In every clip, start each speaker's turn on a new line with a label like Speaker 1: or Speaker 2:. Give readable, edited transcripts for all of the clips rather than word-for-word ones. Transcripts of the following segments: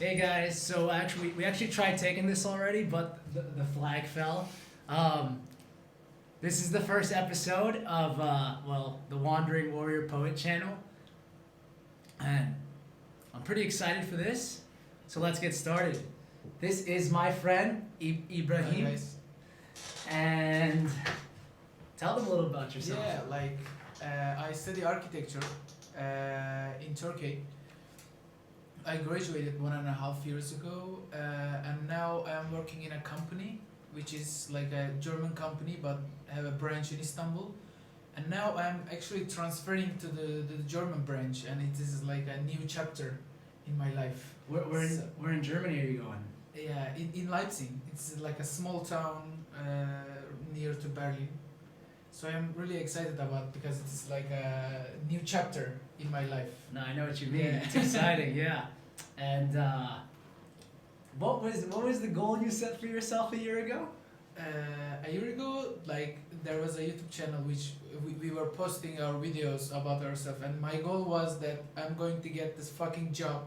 Speaker 1: Hey guys, so actually we actually tried taking this already, but the flag fell. This is the first episode of the Wandering Warrior Poet channel, and I'm pretty excited for this. So let's get started. This is my friend Ibrahim,
Speaker 2: Hi guys.
Speaker 1: and tell them a little about yourself.
Speaker 2: Yeah, I study architecture in Turkey. I graduated 1.5 years ago, and now I'm working in a company, which is like a German company, but have a branch in Istanbul. And now I'm actually transferring to the German branch, and it is like a new chapter in my life.
Speaker 1: Where in Germany are you going?
Speaker 2: Yeah, in Leipzig. It's like a small town near to Berlin. So I'm really excited about because it's like a new chapter in my life.
Speaker 1: No, I know what you mean.
Speaker 2: Yeah.
Speaker 1: It's exciting, yeah. And what was the goal you set for yourself a year ago?
Speaker 2: A year ago, like there was a YouTube channel which we were posting our videos about ourselves, and my goal was that I'm going to get this fucking job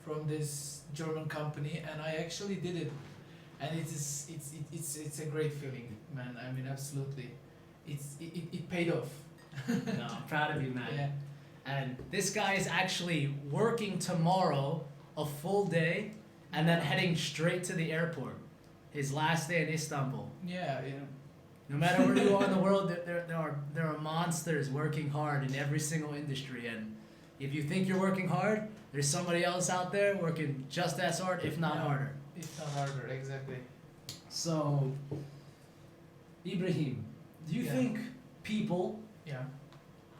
Speaker 2: from this German company, and I actually did it, and it's a great feeling, man. I mean, absolutely, it paid off.
Speaker 1: No, I'm proud of you, man.
Speaker 2: Yeah.
Speaker 1: And this guy is actually working tomorrow a full day and then heading straight to the airport. His last day in Istanbul.
Speaker 2: Yeah, yeah.
Speaker 1: No matter where you are in the world, there are monsters working hard in every single industry. And if you think you're working hard, there's somebody else out there working just as hard, if not
Speaker 2: Yeah.
Speaker 1: harder.
Speaker 2: If not harder, exactly.
Speaker 1: So, Ibrahim, do you
Speaker 2: Yeah.
Speaker 1: think people
Speaker 2: Yeah.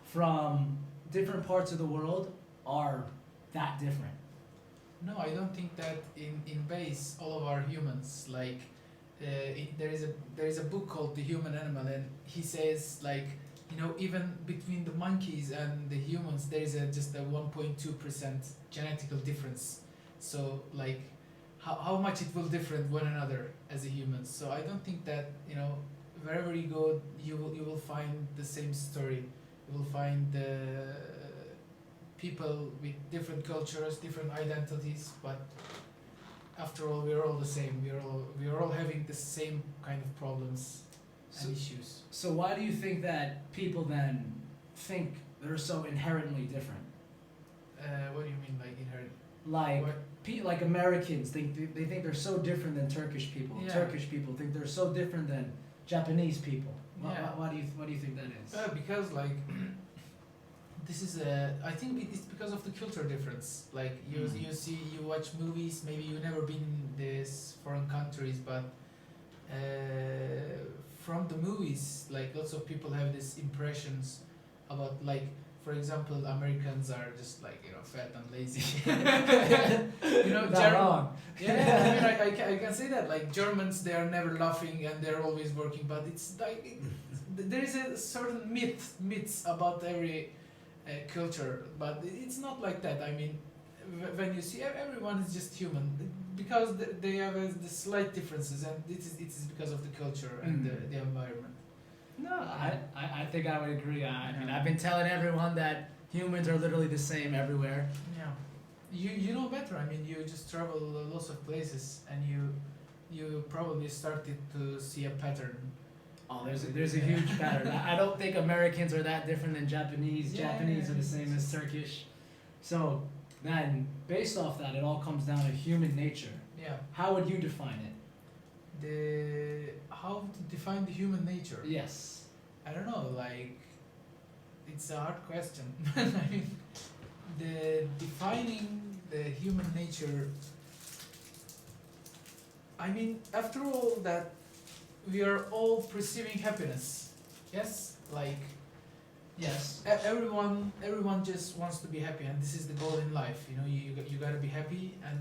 Speaker 1: from different parts of the world are that different?
Speaker 2: No, I don't think that in base all of our humans like there is a book called The Human Animal, and he says like, you know, even between the monkeys and the humans there is just a 1.2% genetical difference. So like how much it will different one another as a human. So I don't think that, you know, wherever you go you will find the same story. You will find people with different cultures, different identities, but after all, we are all the same. We are all having the same kind of problems
Speaker 1: So-
Speaker 2: and issues.
Speaker 1: So why do you think that people then think they're so inherently different?
Speaker 2: What do you mean, like inherent?
Speaker 1: Like
Speaker 2: What?
Speaker 1: like Americans they think they're so different than Turkish people.
Speaker 2: Yeah.
Speaker 1: Turkish people think they're so different than Japanese people.
Speaker 2: Yeah.
Speaker 1: Why do you think that is?
Speaker 2: Because like this is I think it's because of the culture difference. Like you watch movies. Maybe you've never been in these foreign countries, but from the movies, like lots of people have these impressions about, like, for example, Americans are just like, you know, fat and lazy. You know,
Speaker 1: Not wrong.
Speaker 2: Yeah, I mean, I can say that. Like Germans, they are never laughing and they're always working. But it's like there is a certain myths about every culture, but it's not like that. I mean, when you see everyone is just human, because they have the slight differences, and it is because of the culture and the environment.
Speaker 1: No, I think I would agree. I mean, I've been telling everyone that humans are literally the same everywhere.
Speaker 2: Yeah, you know better. I mean, you just travel lots of places, and you probably started to see a pattern.
Speaker 1: Oh, there's a huge pattern. I don't think Americans are that different than Japanese.
Speaker 2: Yeah,
Speaker 1: Japanese are the same as Turkish. So then, based off that, it all comes down to human nature.
Speaker 2: Yeah.
Speaker 1: How would you define it?
Speaker 2: How to define the human nature?
Speaker 1: Yes.
Speaker 2: I don't know. Like, it's a hard question. I mean, defining the human nature. I mean, after all that, we are all perceiving happiness. Yes, like
Speaker 1: Yes.
Speaker 2: everyone just wants to be happy, and this is the goal in life. You know, you gotta be happy, and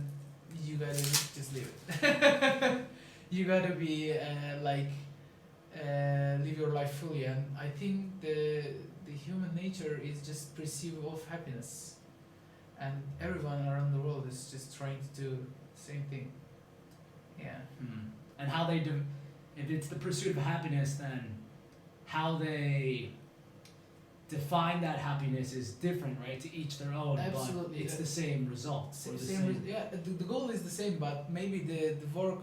Speaker 2: you gotta just live it. You gotta be live your life fully, and I think the human nature is just pursuit of happiness, and everyone around the world is just trying to do the same thing. Yeah.
Speaker 1: And how they do, if it's the pursuit of happiness, then how they define that happiness is different, right? To each their own,
Speaker 2: Absolutely,
Speaker 1: but it's the same results. Or the same.
Speaker 2: yeah, the goal is the same, but maybe the work.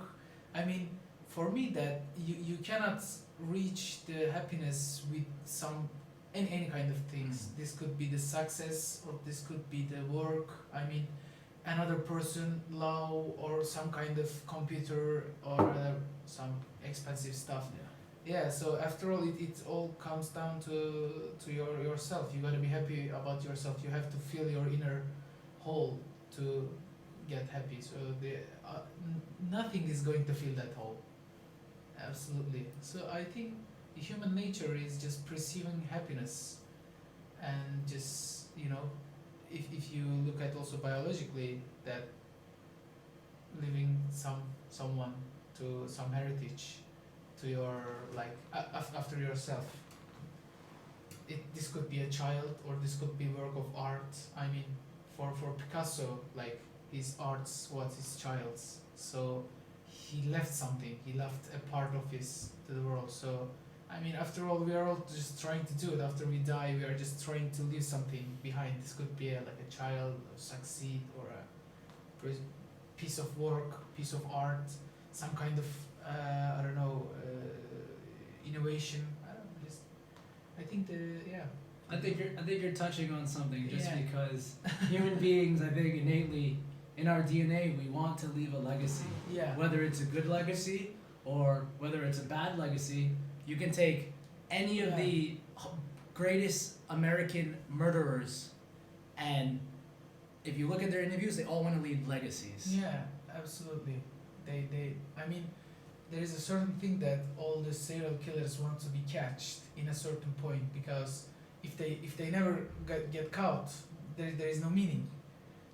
Speaker 2: I mean, for me, that you cannot reach the happiness with some any kind of things. This could be the success, or this could be the work. I mean, another person, love, or some kind of computer, or some expensive stuff. Yeah, so after all, it all comes down to yourself. You gotta be happy about yourself. You have to fill your inner hole to get happy. So nothing is going to fill that hole. Absolutely. So I think human nature is just perceiving happiness, and just if you look at also biologically, that living someone to some heritage to your like after yourself. This could be a child, or this could be work of art. I mean, for Picasso, like his arts was his child's, so he left something. He left a part of his to the world. So I mean, after all, we are all just trying to do it. After we die, we are just trying to leave something behind. This could be like a child, or succeed, or a piece of work, piece of art, some kind of I don't know, innovation. I think
Speaker 1: I think you're touching on something just
Speaker 2: Yeah.
Speaker 1: because human beings, I think innately in our DNA, we want to leave a legacy.
Speaker 2: Yeah.
Speaker 1: Whether it's a good legacy or whether it's a bad legacy, you can take any of
Speaker 2: Yeah.
Speaker 1: the greatest American murderers, and if you look at their interviews, they all want to leave legacies.
Speaker 2: Yeah, absolutely. I mean, there is a certain thing that all the serial killers want to be catched in a certain point, because if they never get caught, there is no meaning,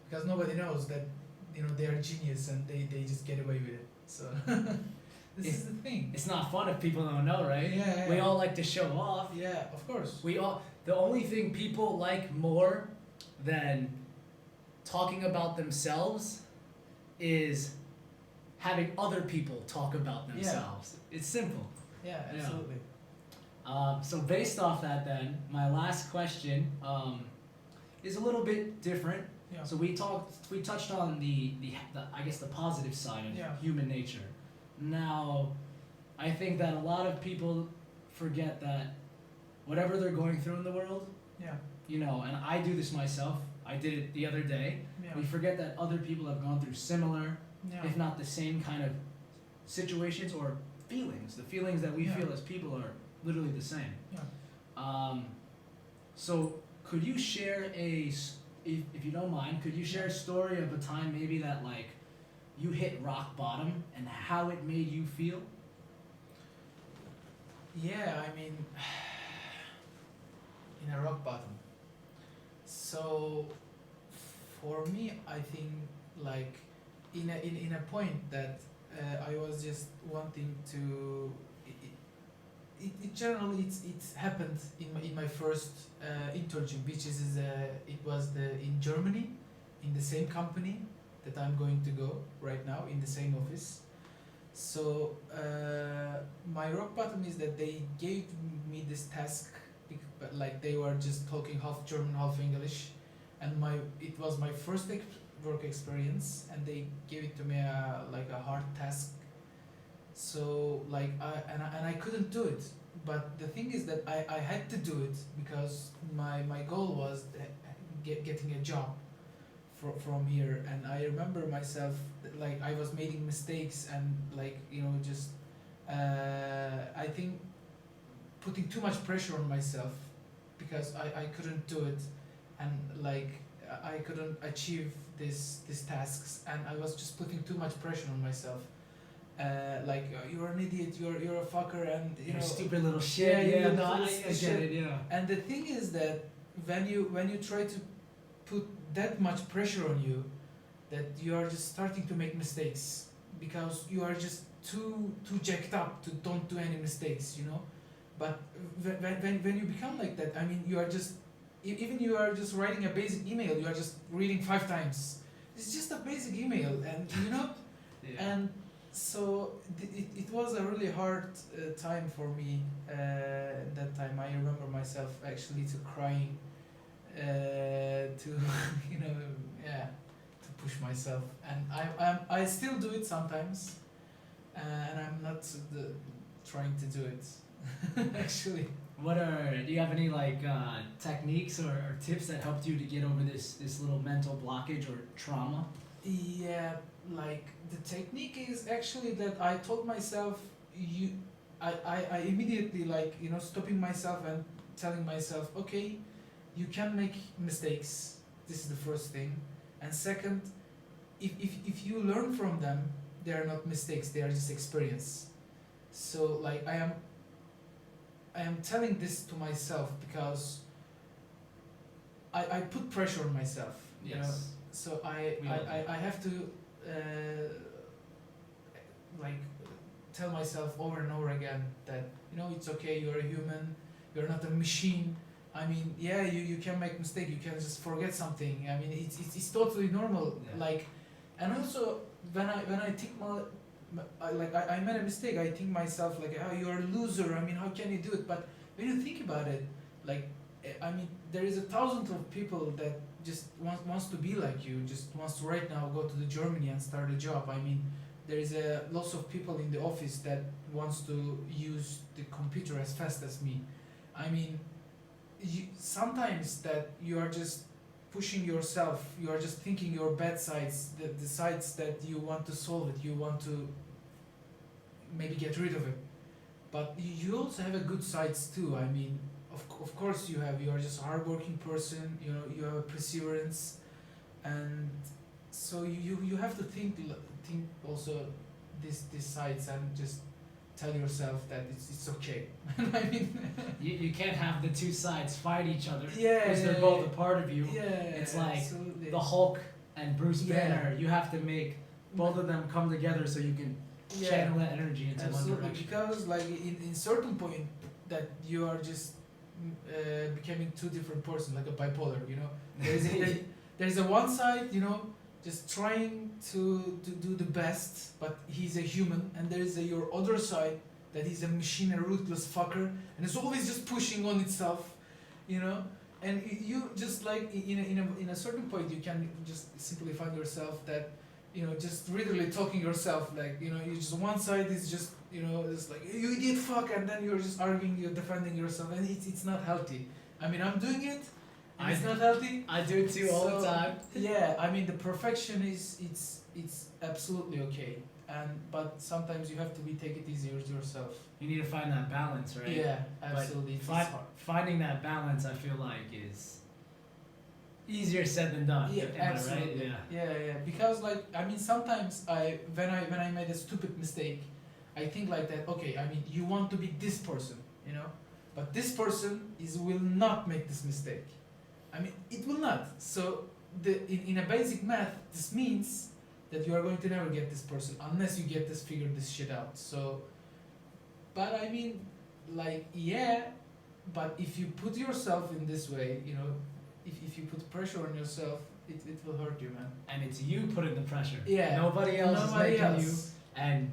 Speaker 2: because nobody knows that they are genius, and they just get away with it. So this is the thing.
Speaker 1: It's not fun if people don't know, right?
Speaker 2: Yeah.
Speaker 1: We all like to show off.
Speaker 2: Yeah, of course.
Speaker 1: The only thing people like more than talking about themselves is having other people talk about themselves. It's simple.
Speaker 2: Yeah, absolutely.
Speaker 1: So based off that, then my last question is a little bit different.
Speaker 2: Yeah.
Speaker 1: So we touched on the I guess the positive side of
Speaker 2: Yeah.
Speaker 1: human nature. Now, I think that a lot of people forget that whatever they're going through in the world,
Speaker 2: Yeah.
Speaker 1: and I do this myself. I did it the other day.
Speaker 2: Yeah.
Speaker 1: We forget that other people have gone through similar,
Speaker 2: Yeah.
Speaker 1: if not the same kind of situations or feelings. The feelings that we
Speaker 2: Yeah.
Speaker 1: feel as people are literally the same.
Speaker 2: Yeah.
Speaker 1: So could you share if you don't mind, could you share a story of a time maybe that like you hit rock bottom and how it made you feel?
Speaker 2: Yeah, I mean, in a rock bottom. So, for me, I think like in a point that I was just wanting to. It generally it's happened in my first internship, which is it was in Germany, in the same company that I'm going to go right now, in the same office. So my rock bottom is that they gave me this task, but like they were just talking half German, half English, and it was my first work experience, and they gave it to me like a hard task. So like I couldn't do it, but the thing is that I had to do it because my goal was getting a job from here. And I remember myself like I was making mistakes, and like just I think putting too much pressure on myself, because I couldn't do it, and like I couldn't achieve these tasks, and I was just putting too much pressure on myself. Like you're an idiot, you're a fucker, and
Speaker 1: You're a stupid little shit.
Speaker 2: Yeah,
Speaker 1: No, I
Speaker 2: this
Speaker 1: get
Speaker 2: shit.
Speaker 1: it. Yeah.
Speaker 2: And the thing is that when you try to put that much pressure on you, that you are just starting to make mistakes, because you are just too jacked up to don't do any mistakes, But when you become like that, I mean, you are just even you are just writing a basic email, you are just reading 5 times. It's just a basic email, and
Speaker 1: Yeah.
Speaker 2: and So it was a really hard time for me that time. I remember myself actually to crying, to you know, yeah, to push myself, and I still do it sometimes, and I'm not trying to do it actually.
Speaker 1: Do you have any like techniques or tips that helped you to get over this little mental blockage or trauma?
Speaker 2: Yeah, like the technique is actually that I told myself I immediately, like, you know, stopping myself and telling myself, okay, you can make mistakes. This is the first thing. And second, if you learn from them, they are not mistakes, they are just experience. So like I am telling this to myself because I put pressure on myself, you know. So I have to like tell myself over and over again that, you know, it's okay, you're a human, you're not a machine. I mean, yeah, you can make mistake, you can just forget something. I mean, it's totally normal.
Speaker 1: Yeah.
Speaker 2: Like, and also when I think I made a mistake, I think myself like, oh, you're a loser. I mean, how can you do it? But when you think about it, like, I mean, there is 1,000 of people that just wants to be like you, just wants to right now go to the Germany and start a job. I mean, there is lots of people in the office that wants to use the computer as fast as me. I mean, sometimes that you are just pushing yourself, you are just thinking your bad sides, the sides that you want to solve it, you want to maybe get rid of it. But you also have a good sides too. I mean, of course you have. You are just a hardworking person. You know, you have a perseverance, and so you have to think also these sides and just tell yourself that it's okay. I mean,
Speaker 1: You can't have the two sides fight each other
Speaker 2: yeah,
Speaker 1: because they're both a part of you.
Speaker 2: Yeah,
Speaker 1: It's like
Speaker 2: absolutely.
Speaker 1: the Hulk and Bruce
Speaker 2: Yeah.
Speaker 1: Banner. You have to make both of them come together so you can channel that energy into one
Speaker 2: Absolutely,
Speaker 1: direction.
Speaker 2: because like in certain point that you are just becoming two different person, like a bipolar, you know. There's a one side, you know, just trying to do the best, but he's a human, and there is your other side that he's a machine, a ruthless fucker, and it's always just pushing on itself, you know. And you just like in a certain point you can just simply find yourself that, you know, just literally talking yourself, like, you know, you just one side is just, you know, it's like, you idiot fuck, and then you're just arguing, you're defending yourself, and it's not healthy. I mean, I'm doing it, and it's not healthy.
Speaker 1: I do it too all the time.
Speaker 2: Yeah, I mean, the perfection is it's absolutely okay, but sometimes you have to take it easier yourself.
Speaker 1: You need to find that balance, right?
Speaker 2: Yeah, absolutely. It's hard.
Speaker 1: Finding that balance, I feel like, is easier said than done.
Speaker 2: Yeah, absolutely.
Speaker 1: Right?
Speaker 2: Yeah. Because like, I mean, sometimes when I made a stupid mistake, I think like that. Okay, I mean, you want to be this person, you know, but this person will not make this mistake. I mean, it will not. So in a basic math, this means that you are going to never get this person unless you figure this shit out. So, but I mean, like, yeah, but if you put yourself in this way, you know, if you put pressure on yourself, it will hurt you, man.
Speaker 1: And it's you putting the pressure.
Speaker 2: Yeah.
Speaker 1: Nobody else is making you. And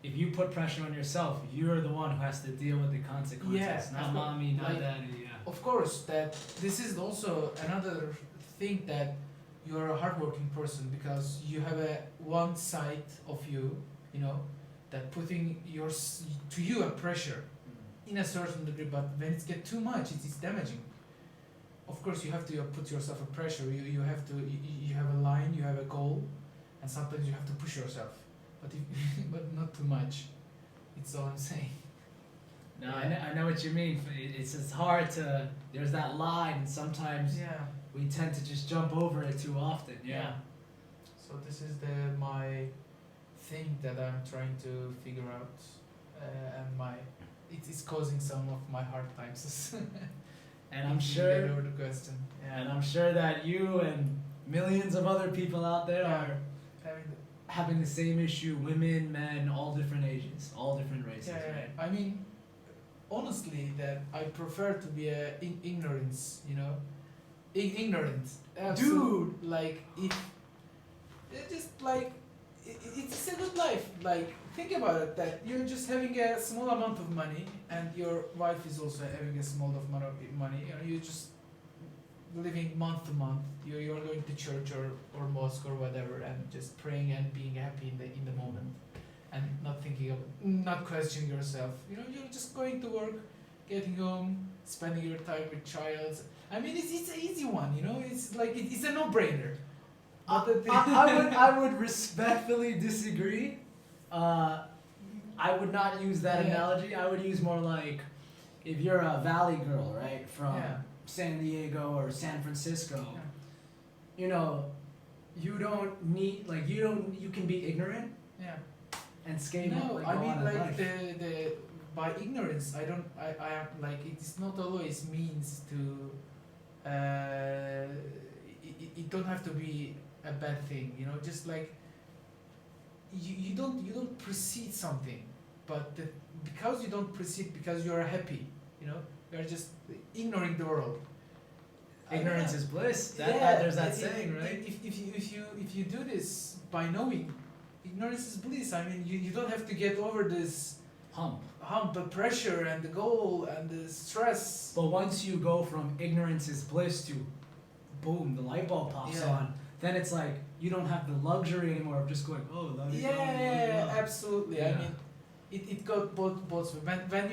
Speaker 1: if you put pressure on yourself, you're the one who has to deal with the consequences.
Speaker 2: Yeah,
Speaker 1: not mommy, not
Speaker 2: like,
Speaker 1: daddy. Yeah.
Speaker 2: Of course, that this is also another thing, that you're a hardworking person because you have a one side of you, you know, that putting to you a pressure in a certain degree, but when it gets too much, it's damaging. Of course, you have to put yourself a pressure. You have to. You have a line. You have a goal, and sometimes you have to push yourself, but but not too much. It's all I'm saying.
Speaker 1: No, I know what you mean. It's hard to. There's that line, and sometimes we tend to just jump over it too often. Yeah.
Speaker 2: So this is my thing that I'm trying to figure out, and it's causing some of my hard times.
Speaker 1: And I'm sure.
Speaker 2: Get over the question.
Speaker 1: And I'm sure that you and millions of other people out there are having the same issue. Women, men, all different ages, all different races. Right?
Speaker 2: I mean, honestly, that I prefer to be ignorance. You know, ignorant.
Speaker 1: Dude,
Speaker 2: like if just like it's a good life. Like, think about it, that you're just having a small amount of money, and your wife is also having a small amount of money. You know, you're just living month to month. You're going to church or mosque or whatever, and just praying and being happy in the moment, and not thinking of, not questioning yourself. You know, you're just going to work, getting home, spending your time with child. I mean, it's an easy one. You know, it's like it's a no-brainer. But the thing
Speaker 1: I would respectfully disagree. I would not use that
Speaker 2: Yeah.
Speaker 1: analogy. I would use more like if you're a valley girl, right, from
Speaker 2: Yeah.
Speaker 1: San Diego or San Francisco.
Speaker 2: Yeah.
Speaker 1: You know, you don't need like you can be ignorant
Speaker 2: Yeah.
Speaker 1: and skate.
Speaker 2: No,
Speaker 1: like,
Speaker 2: I
Speaker 1: go
Speaker 2: mean,
Speaker 1: on in
Speaker 2: like
Speaker 1: life.
Speaker 2: the by ignorance, I am like, it's not always means to. It don't have to be a bad thing, you know. Just like you don't precede something, but because you don't precede, because you are happy, you know, you are just ignoring the world.
Speaker 1: Ignorance is bliss. There's that saying, right?
Speaker 2: If you do this by knowing, ignorance is bliss. I mean, you don't have to get over this
Speaker 1: Hump.
Speaker 2: the pressure and the goal and the stress.
Speaker 1: But once you go from ignorance is bliss to boom, the light bulb pops
Speaker 2: Yeah.
Speaker 1: on, then it's like you don't have the luxury anymore of just going, oh, la,
Speaker 2: Yeah,
Speaker 1: la, la, la, la.
Speaker 2: absolutely. I
Speaker 1: Yeah.
Speaker 2: mean, it got both ways.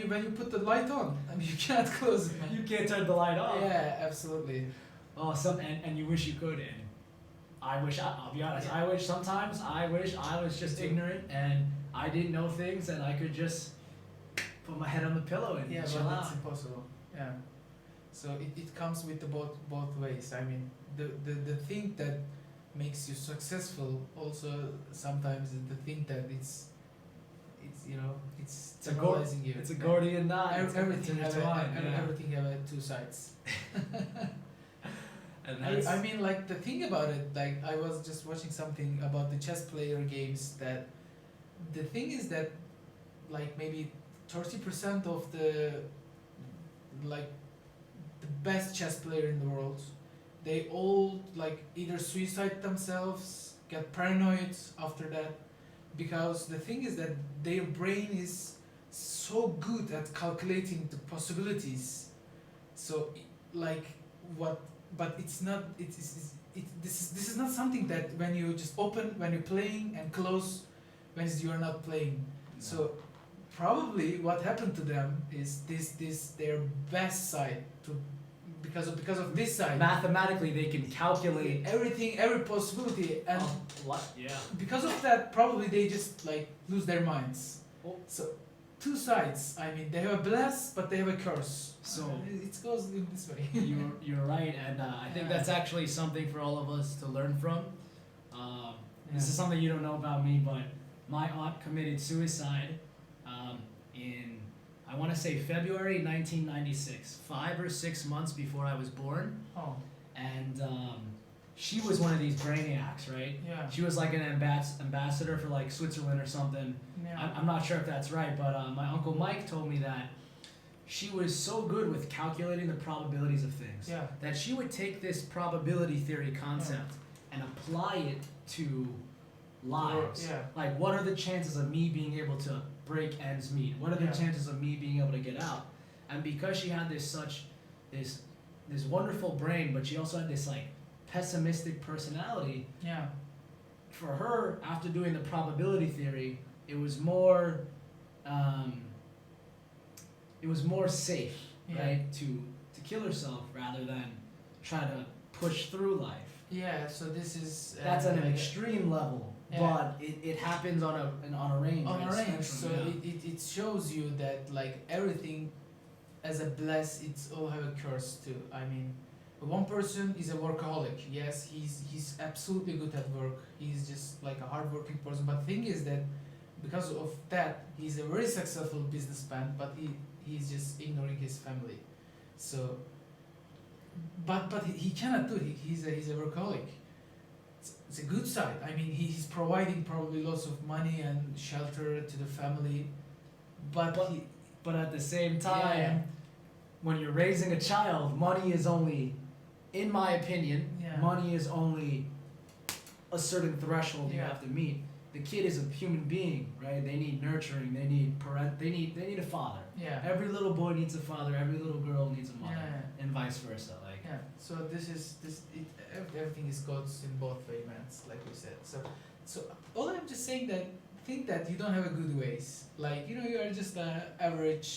Speaker 2: When you put the light on, I mean, you can't close it, man.
Speaker 1: You can't turn the light off.
Speaker 2: Yeah, absolutely.
Speaker 1: Oh, and you wish you could. And I'll be honest.
Speaker 2: Yeah.
Speaker 1: I wish sometimes I was just ignorant and I didn't know things and I could just put my head on the pillow and
Speaker 2: Yeah,
Speaker 1: chill
Speaker 2: but
Speaker 1: out.
Speaker 2: it's impossible. Yeah. So it comes with the both ways. I mean, the thing that makes you successful also sometimes is the thing that it's you know, it's
Speaker 1: It's a Gor-
Speaker 2: demoralizing you.
Speaker 1: It's a Gordian knot.
Speaker 2: Everything
Speaker 1: it's
Speaker 2: have
Speaker 1: intertwined, yeah.
Speaker 2: everything have two sides.
Speaker 1: And that's,
Speaker 2: I mean, like, the thing about it, like, I was just watching something about the chess player games, that the thing is that, like, maybe 30% of the, like, the best chess player in the world, they all, like, either suicide themselves, get paranoid after that, because the thing is that their brain is so good at calculating the possibilities. So, like, but it's not. This is not something that when you just open when you're playing and close when you are not playing. So probably what happened to them is this their best side to because of this side.
Speaker 1: mathematically they can calculate
Speaker 2: Everything, every possibility, and
Speaker 1: yeah.
Speaker 2: because of that, probably they just like lose their minds.
Speaker 1: Oh.
Speaker 2: So two sides. I mean, they have a bless, but they have a curse.
Speaker 1: So
Speaker 2: it goes in this way.
Speaker 1: you're right, and I think
Speaker 2: Yeah.
Speaker 1: that's actually something for all of us to learn from. This
Speaker 2: Yeah.
Speaker 1: is something you don't know about me, but my aunt committed suicide in, I want to say, February 1996, 5 or 6 months before I was born,
Speaker 2: Oh,
Speaker 1: and she was one of these brainiacs, right?
Speaker 2: yeah.
Speaker 1: She was like an ambassador for like Switzerland or something.
Speaker 2: Yeah.
Speaker 1: I'm not sure if that's right, but my uncle Mike told me that she was so good with calculating the probabilities of things
Speaker 2: Yeah.
Speaker 1: that she would take this probability theory concept and apply it to lives.
Speaker 2: Yeah.
Speaker 1: Like, what are the chances of me being able to break ends meet? What are the
Speaker 2: Yeah.
Speaker 1: chances of me being able to get out? And because she had this wonderful brain, but she also had this like pessimistic personality,
Speaker 2: Yeah.
Speaker 1: for her, after doing the probability theory, it was more safe,
Speaker 2: Yeah.
Speaker 1: right, to kill herself rather than try to push through life.
Speaker 2: Yeah. So this is.
Speaker 1: That's at an
Speaker 2: like
Speaker 1: extreme level,
Speaker 2: Yeah.
Speaker 1: but it happens on a range.
Speaker 2: on
Speaker 1: right,
Speaker 2: a range. So
Speaker 1: spectrum, yeah.
Speaker 2: it shows you that like everything, as a bless, it's all have a curse too. I mean, one person is a workaholic. Yes, he's absolutely good at work. He's just like a hardworking person. But the thing is that because of that, he's a very successful businessman. But he's just ignoring his family. So. But he cannot do it. He's a workaholic. It's a good side. I mean, he's providing probably lots of money and shelter to the family.
Speaker 1: But at the same time,
Speaker 2: Yeah.
Speaker 1: when you're raising a child, money is only, in my opinion,
Speaker 2: Yeah.
Speaker 1: money is only a certain threshold you
Speaker 2: Yeah.
Speaker 1: have to meet. the kid is a human being, right? They need nurturing. They need they need a father.
Speaker 2: Yeah.
Speaker 1: Every little boy needs a father. Every little girl needs a mother,
Speaker 2: Yeah.
Speaker 1: and vice versa. Like
Speaker 2: Yeah. So everything is goes in both way, man. Like we said. So all I'm just saying that think that you don't have a good ways. Like you are just an average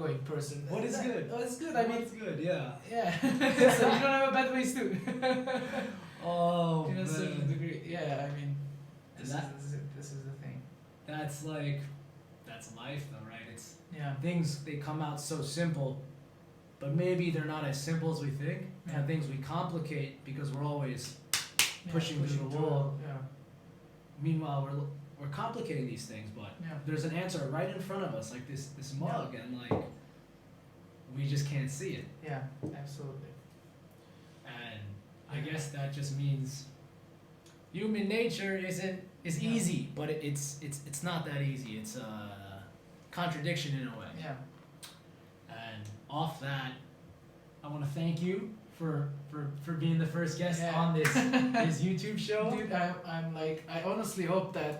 Speaker 2: going person.
Speaker 1: what is good?
Speaker 2: Oh, it's good. I mean,
Speaker 1: it's good. Yeah.
Speaker 2: yeah. So you don't have a bad ways too.
Speaker 1: Oh
Speaker 2: To a certain
Speaker 1: man.
Speaker 2: degree. Yeah. I mean,
Speaker 1: And
Speaker 2: this is the thing.
Speaker 1: that's life though, right? It's
Speaker 2: Yeah.
Speaker 1: things, they come out so simple, but maybe they're not as simple as we think.
Speaker 2: Yeah.
Speaker 1: And things we complicate because we're always pushing through the
Speaker 2: through,
Speaker 1: wall.
Speaker 2: Yeah.
Speaker 1: Meanwhile, we're complicating these things, but
Speaker 2: Yeah.
Speaker 1: there's an answer right in front of us, like this mug, and like we just can't see it.
Speaker 2: Yeah. Absolutely.
Speaker 1: And I guess that just means human nature is
Speaker 2: Yeah.
Speaker 1: easy, but it's not that easy. It's a contradiction in a way.
Speaker 2: Yeah.
Speaker 1: And off that, I want to thank you for being the first guest
Speaker 2: Yeah.
Speaker 1: on this YouTube show.
Speaker 2: Dude, I'm like, I honestly hope that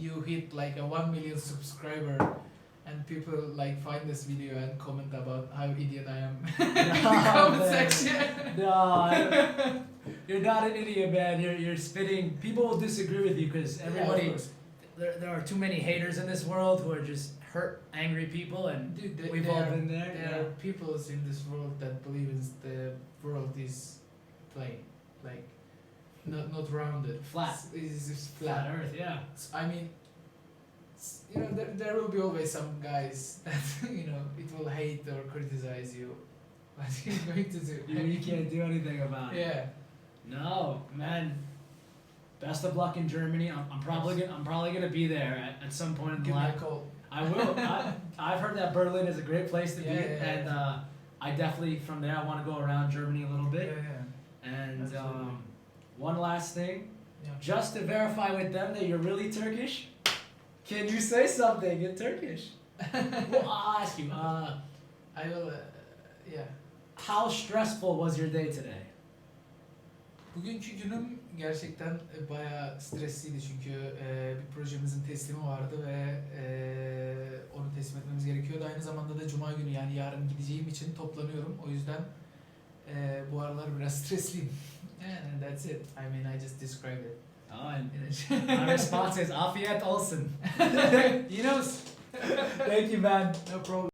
Speaker 2: you hit like a 1 million subscriber and people like find this video and comment about how idiot I am in the comment
Speaker 1: man.
Speaker 2: section.
Speaker 1: No, you're not an idiot, man. You're spitting. People will disagree with you because everybody.
Speaker 2: Yeah, of course.
Speaker 1: There are too many haters in this world who are just hurt, angry people, and
Speaker 2: Dude,
Speaker 1: we've all been there.
Speaker 2: There are peoples in this world that believe the world is plain, like not rounded,
Speaker 1: Flat.
Speaker 2: It's just
Speaker 1: Flat
Speaker 2: flat.
Speaker 1: Earth, yeah.
Speaker 2: I mean, there will be always some guys that it will hate or criticize you. What are you going to do?
Speaker 1: You can't do anything about it.
Speaker 2: Yeah.
Speaker 1: No, man. Best of luck in Germany. I'm probably gonna be there at some point in
Speaker 2: Give
Speaker 1: the
Speaker 2: me a
Speaker 1: life.
Speaker 2: call.
Speaker 1: I will. I've heard that Berlin is a great place to be,
Speaker 2: Yeah.
Speaker 1: and I definitely from there I want to go around Germany a little bit.
Speaker 2: Yeah.
Speaker 1: And
Speaker 2: Absolutely.
Speaker 1: one last thing,
Speaker 2: Yeah.
Speaker 1: just to verify with them that you're really Turkish, can you say something in Turkish? Well, I'll ask you.
Speaker 2: I will. Yeah.
Speaker 1: How stressful was your day today?
Speaker 2: Bugünkü günüm gerçekten bayağı stresliydi çünkü bir projemizin teslimi vardı ve onu teslim etmemiz gerekiyordu. Aynı zamanda da cuma günü yani yarın gideceğim için toplanıyorum. O yüzden bu aralar biraz stresliyim. And that's it. I mean, I just described it.
Speaker 1: Oh, and my response is afiyet olsun.
Speaker 2: He knows.
Speaker 1: Thank you, man.
Speaker 2: No problem.